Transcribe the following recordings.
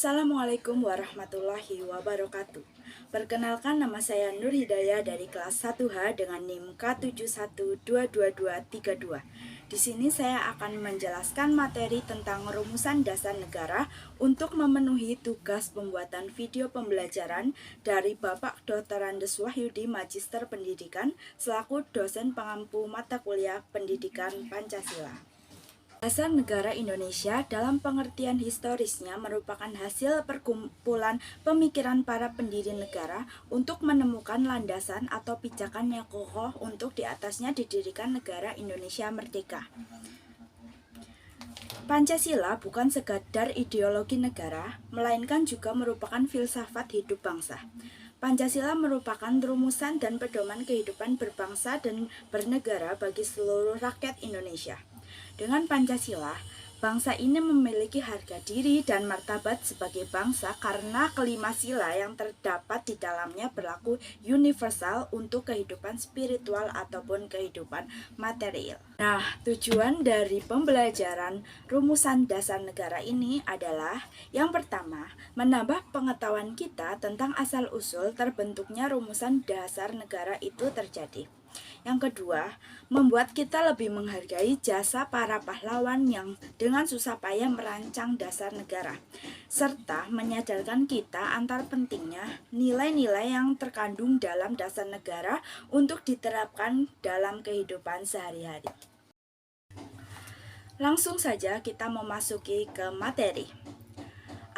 Assalamualaikum warahmatullahi wabarakatuh. Perkenalkan, nama saya Nur Hidayah dari kelas 1H dengan NIM K7122232. Di sini saya akan menjelaskan materi tentang rumusan dasar negara untuk memenuhi tugas pembuatan video pembelajaran dari Bapak Dr. Andes Wahyudi, Magister Pendidikan, selaku dosen pengampu mata kuliah Pendidikan Pancasila. Dasar negara Indonesia dalam pengertian historisnya merupakan hasil perkumpulan pemikiran para pendiri negara untuk menemukan landasan atau pijakan yang kokoh untuk di atasnya didirikan negara Indonesia merdeka. Pancasila bukan sekadar ideologi negara, melainkan juga merupakan filsafat hidup bangsa. Pancasila merupakan rumusan dan pedoman kehidupan berbangsa dan bernegara bagi seluruh rakyat Indonesia. Dengan Pancasila, bangsa ini memiliki harga diri dan martabat sebagai bangsa karena kelima sila yang terdapat di dalamnya berlaku universal untuk kehidupan spiritual ataupun kehidupan material. Nah, tujuan dari pembelajaran rumusan dasar negara ini adalah yang pertama, menambah pengetahuan kita tentang asal-usul terbentuknya rumusan dasar negara itu terjadi. Yang kedua, membuat kita lebih menghargai jasa para pahlawan yang dengan susah payah merancang dasar negara, serta menyadarkan kita antar pentingnya nilai-nilai yang terkandung dalam dasar negara untuk diterapkan dalam kehidupan sehari-hari. Langsung saja kita memasuki ke materi.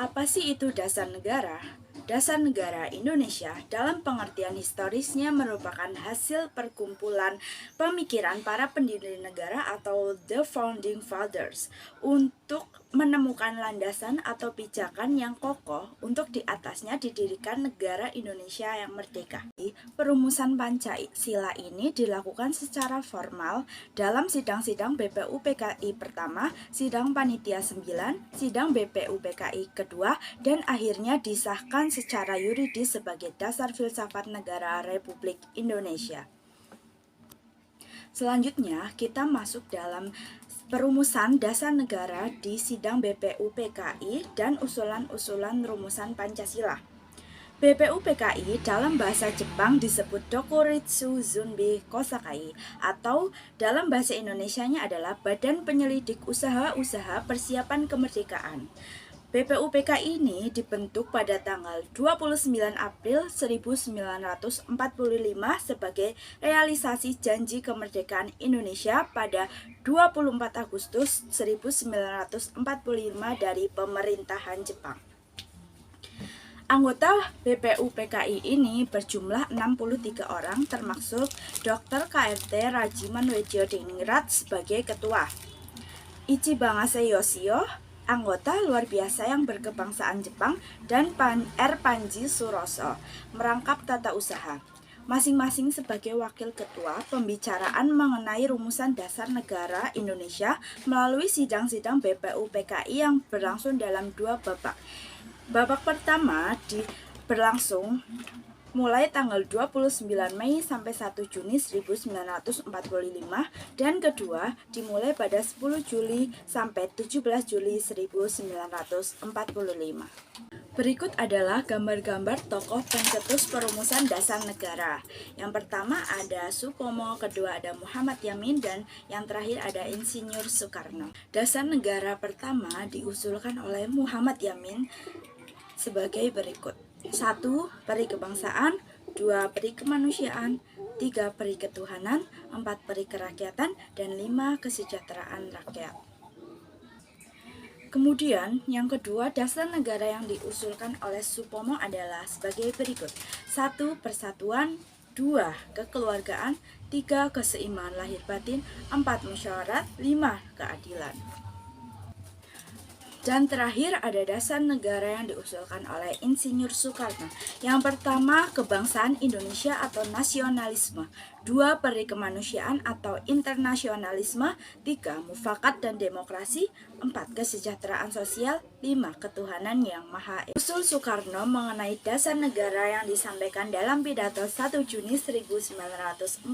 Apa sih itu dasar negara? Dasar negara Indonesia dalam pengertian historisnya merupakan hasil perkumpulan pemikiran para pendiri negara atau The Founding Fathers untuk menemukan landasan atau pijakan yang kokoh untuk di atasnya didirikan negara Indonesia yang merdeka. Perumusan Pancasila ini dilakukan secara formal dalam sidang-sidang BPUPKI pertama, sidang Panitia 9, sidang BPUPKI kedua, dan akhirnya disahkan secara yuridis sebagai dasar filsafat negara Republik Indonesia. Selanjutnya, kita masuk dalam perumusan dasar negara di sidang BPUPKI dan usulan-usulan rumusan Pancasila. BPUPKI dalam bahasa Jepang disebut Dokuritsu Zunbi Kosakai atau dalam bahasa Indonesianya adalah Badan Penyelidik Usaha-Usaha Persiapan Kemerdekaan. BPUPKI ini dibentuk pada tanggal 29 April 1945 sebagai realisasi janji kemerdekaan Indonesia pada 24 Agustus 1945 dari pemerintahan Jepang. Anggota BPUPKI ini berjumlah 63 orang termasuk Dr. KRT Rajiman Weddiodiningrat sebagai ketua. Ichibangase Yoshio, anggota luar biasa yang berkebangsaan Jepang, dan R. Panji Suroso, merangkap tata usaha. Masing-masing sebagai wakil ketua pembicaraan mengenai rumusan dasar negara Indonesia melalui sidang-sidang BPUPKI yang berlangsung dalam 2 babak. Babak pertama berlangsung mulai tanggal 29 Mei sampai 1 Juni 1945 dan kedua dimulai pada 10 Juli sampai 17 Juli 1945. Berikut adalah gambar-gambar tokoh pencetus perumusan dasar negara. Yang pertama ada Supomo, kedua ada Muhammad Yamin, dan yang terakhir ada Insinyur Soekarno. Dasar negara pertama diusulkan oleh Muhammad Yamin sebagai berikut. 1. Peri kebangsaan, 2. Peri kemanusiaan, 3. Peri ketuhanan, 4. Peri kerakyatan, dan 5. Kesejahteraan rakyat. Kemudian, yang kedua, dasar negara yang diusulkan oleh Supomo adalah sebagai berikut. 1. Persatuan, 2. Kekeluargaan, 3. Keseimbangan lahir batin, 4. Musyawarah, 5. Keadilan. Dan terakhir ada dasar negara yang diusulkan oleh Insinyur Soekarno. Yang pertama, kebangsaan Indonesia atau nasionalisme. 2. Peri kemanusiaan atau internasionalisme. 3. Mufakat dan demokrasi. 4. Kesejahteraan sosial. 5. Ketuhanan yang Maha Esa. Usul Soekarno mengenai dasar negara yang disampaikan dalam pidato 1 Juni 1945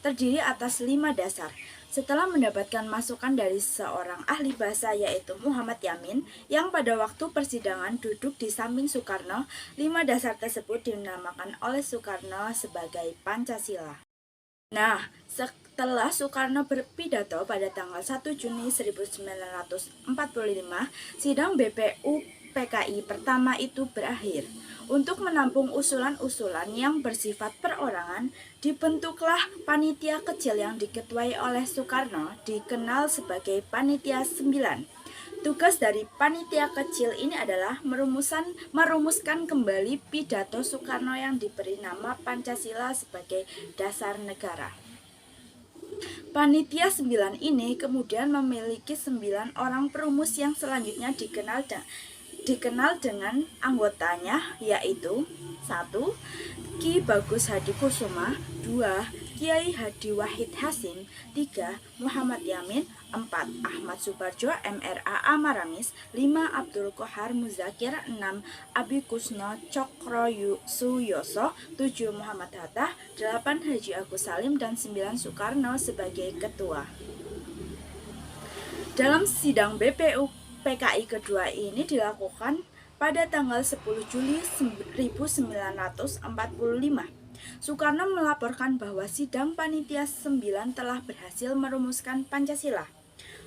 terdiri atas 5 dasar. Setelah mendapatkan masukan dari seorang ahli bahasa yaitu Muhammad Yamin yang pada waktu persidangan duduk di samping Soekarno, 5 dasar tersebut dinamakan oleh Soekarno sebagai Pancasila. Nah, setelah Soekarno berpidato pada tanggal 1 Juni 1945, sidang BPU PKI pertama itu berakhir. Untuk menampung usulan-usulan yang bersifat perorangan, dibentuklah panitia kecil yang diketuai oleh Soekarno, dikenal sebagai Panitia 9. Tugas dari panitia kecil ini adalah merumuskan kembali pidato Soekarno yang diberi nama Pancasila sebagai dasar negara. Panitia 9 ini kemudian memiliki 9 orang perumus yang selanjutnya dikenal dengan anggotanya, yaitu 1. Ki Bagus Hadikusuma, 2. Kiai Hadi Wahid Hasim, 3. Muhammad Yamin, 4. Ahmad Suparjo MRA Amaramis, 5. Abdul Qohar Muzakir, 6. Abi Kusno Cokro Suyoso, 7. Muhammad Hatta, 8. Haji Agus Salim, dan 9. Soekarno sebagai ketua. Dalam sidang BPU PKI kedua ini dilakukan pada tanggal 10 Juli 1945. Soekarno melaporkan bahwa sidang Panitia 9 telah berhasil merumuskan Pancasila.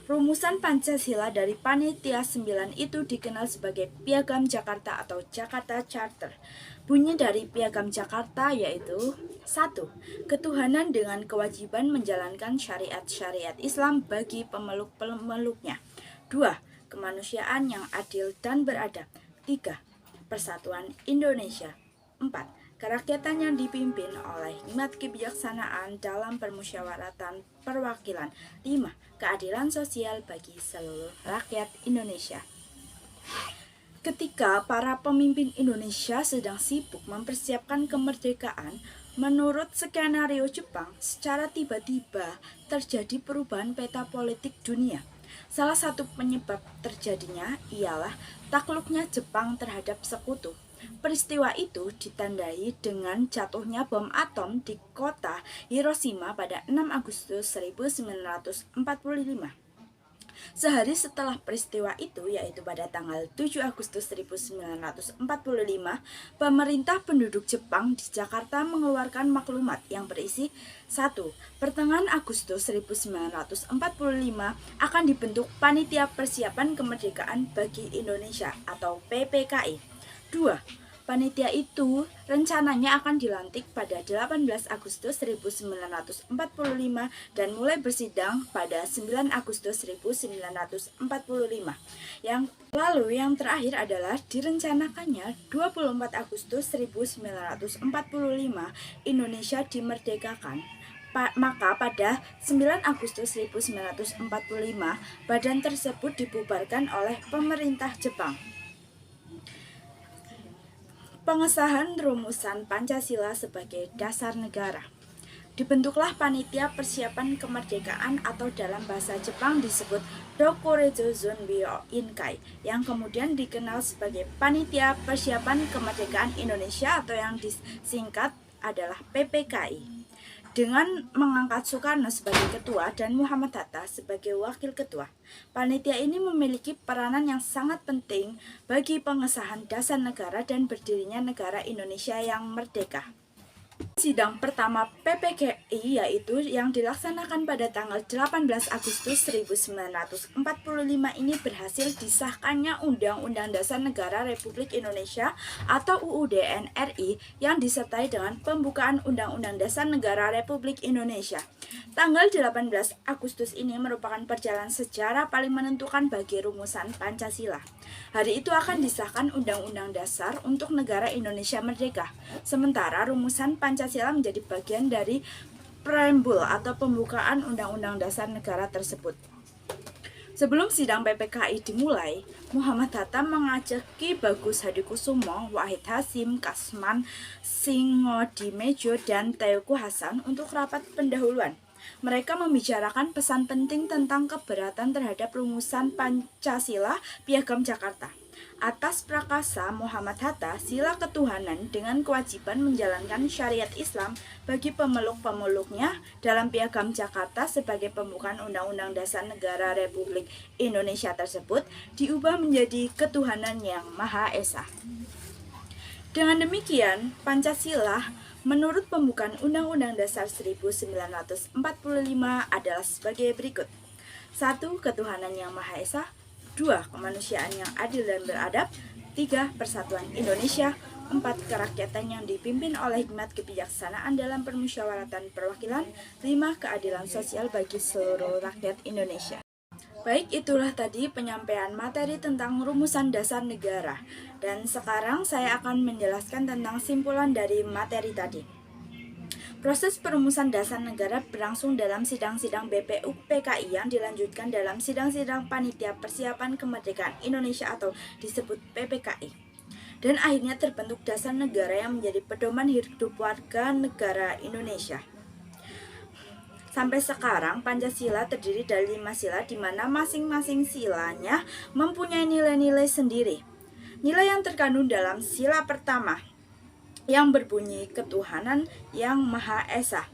Rumusan Pancasila dari Panitia 9 itu dikenal sebagai Piagam Jakarta atau Jakarta Charter. Bunyi dari Piagam Jakarta yaitu 1. Ketuhanan dengan kewajiban menjalankan syariat-syariat Islam bagi pemeluk-pemeluknya. 2. Kemanusiaan yang adil dan beradab. 3. Persatuan Indonesia. 4. Kerakyatan yang dipimpin oleh hikmat kebijaksanaan dalam permusyawaratan perwakilan. 5. Keadilan sosial bagi seluruh rakyat Indonesia. Ketika para pemimpin Indonesia sedang sibuk mempersiapkan kemerdekaan, menurut skenario Jepang, secara tiba-tiba terjadi perubahan peta politik dunia. Salah satu penyebab terjadinya ialah takluknya Jepang terhadap sekutu. Peristiwa itu ditandai dengan jatuhnya bom atom di kota Hiroshima pada 6 Agustus 1945. Sehari setelah peristiwa itu, yaitu pada tanggal 7 Agustus 1945, pemerintah penduduk Jepang di Jakarta mengeluarkan maklumat yang berisi 1. Pertengahan Agustus 1945 akan dibentuk Panitia Persiapan Kemerdekaan bagi Indonesia atau PPKI. 2. Panitia itu rencananya akan dilantik pada 18 Agustus 1945 dan mulai bersidang pada 9 Agustus 1945. Yang terakhir adalah direncanakannya 24 Agustus 1945 Indonesia dimerdekakan. Maka pada 9 Agustus 1945 badan tersebut dibubarkan oleh pemerintah Jepang. Pengesahan rumusan Pancasila sebagai dasar negara. Dibentuklah Panitia Persiapan Kemerdekaan atau dalam bahasa Jepang disebut Dokurejo Zonbyo Inkai, yang kemudian dikenal sebagai Panitia Persiapan Kemerdekaan Indonesia atau yang disingkat adalah PPKI. Dengan mengangkat Soekarno sebagai ketua dan Muhammad Hatta sebagai wakil ketua, panitia ini memiliki peranan yang sangat penting bagi pengesahan dasar negara dan berdirinya negara Indonesia yang merdeka. Sidang pertama PPKI yaitu yang dilaksanakan pada tanggal 18 Agustus 1945 ini berhasil disahkannya Undang-Undang Dasar Negara Republik Indonesia atau UUD NRI yang disertai dengan pembukaan Undang-Undang Dasar Negara Republik Indonesia. Tanggal 18 Agustus ini merupakan perjalanan sejarah paling menentukan bagi rumusan Pancasila. Hari itu akan disahkan Undang-Undang Dasar untuk negara Indonesia merdeka. Sementara rumusan Pancasila menjadi bagian dari preambul atau pembukaan Undang-Undang Dasar negara tersebut. Sebelum sidang PPKI dimulai, Muhammad Hatta mengajak Ki Bagus Hadikusumo, Wahid Hasim, Kasman Singodimejo, dan Teuku Hasan untuk rapat pendahuluan. Mereka membicarakan pesan penting tentang keberatan terhadap rumusan Pancasila Piagam Jakarta. Atas prakasa Muhammad Hatta, sila ketuhanan dengan kewajiban menjalankan syariat Islam bagi pemeluk-pemeluknya dalam Piagam Jakarta sebagai pembukaan Undang-Undang Dasar Negara Republik Indonesia tersebut diubah menjadi ketuhanan yang Maha Esa. Dengan demikian, Pancasila menurut pembukaan Undang-Undang Dasar 1945 adalah sebagai berikut. 1. Ketuhanan yang Maha Esa. 2. Kemanusiaan yang adil dan beradab. 3. Persatuan Indonesia. 4. Kerakyatan yang dipimpin oleh hikmat kebijaksanaan dalam permusyawaratan perwakilan. 5. Keadilan sosial bagi seluruh rakyat Indonesia. Baik, itulah tadi penyampaian materi tentang rumusan dasar negara. Dan sekarang saya akan menjelaskan tentang simpulan dari materi tadi. Proses perumusan dasar negara berlangsung dalam sidang-sidang BPUPKI yang dilanjutkan dalam sidang-sidang Panitia Persiapan Kemerdekaan Indonesia atau disebut PPKI. Dan akhirnya terbentuk dasar negara yang menjadi pedoman hidup warga negara Indonesia. Sampai sekarang, Pancasila terdiri dari 5 sila di mana masing-masing silanya mempunyai nilai-nilai sendiri. Nilai yang terkandung dalam sila pertama yang berbunyi ketuhanan yang Maha Esa.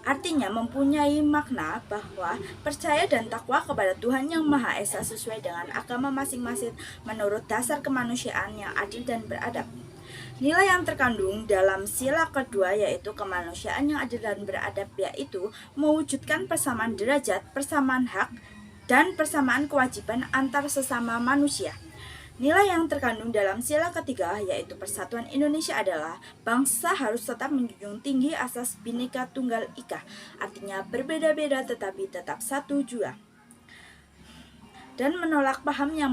Artinya mempunyai makna bahwa percaya dan takwa kepada Tuhan yang Maha Esa sesuai dengan agama masing-masing menurut dasar kemanusiaan yang adil dan beradab. Nilai yang terkandung dalam sila kedua yaitu kemanusiaan yang adil dan beradab, yaitu mewujudkan persamaan derajat, persamaan hak, dan persamaan kewajiban antar sesama manusia. Nilai yang terkandung dalam sila ketiga yaitu persatuan Indonesia adalah bangsa harus tetap menjunjung tinggi asas Bhinneka Tunggal Ika, artinya berbeda-beda tetapi tetap satu jua, dan menolak paham yang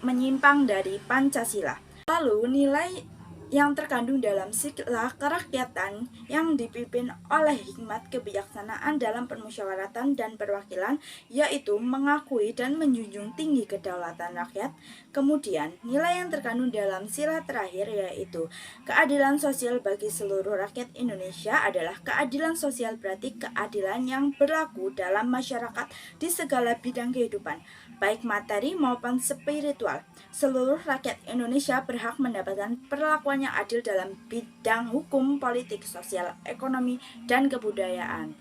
menyimpang dari Pancasila. Lalu nilai yang terkandung dalam sila kerakyatan yang dipimpin oleh hikmat kebijaksanaan dalam permusyawaratan dan perwakilan, yaitu mengakui dan menjunjung tinggi kedaulatan rakyat. Kemudian nilai yang terkandung dalam sila terakhir yaitu keadilan sosial bagi seluruh rakyat Indonesia adalah keadilan sosial, berarti keadilan yang berlaku dalam masyarakat di segala bidang kehidupan, baik materi maupun spiritual. Seluruh rakyat Indonesia berhak mendapatkan perlakuan yang adil dalam bidang hukum, politik, sosial, ekonomi, dan kebudayaan.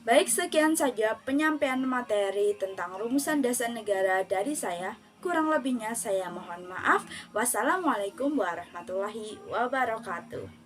Baik, sekian saja penyampaian materi tentang rumusan dasar negara dari saya. Kurang lebihnya saya mohon maaf. Wassalamualaikum warahmatullahi wabarakatuh.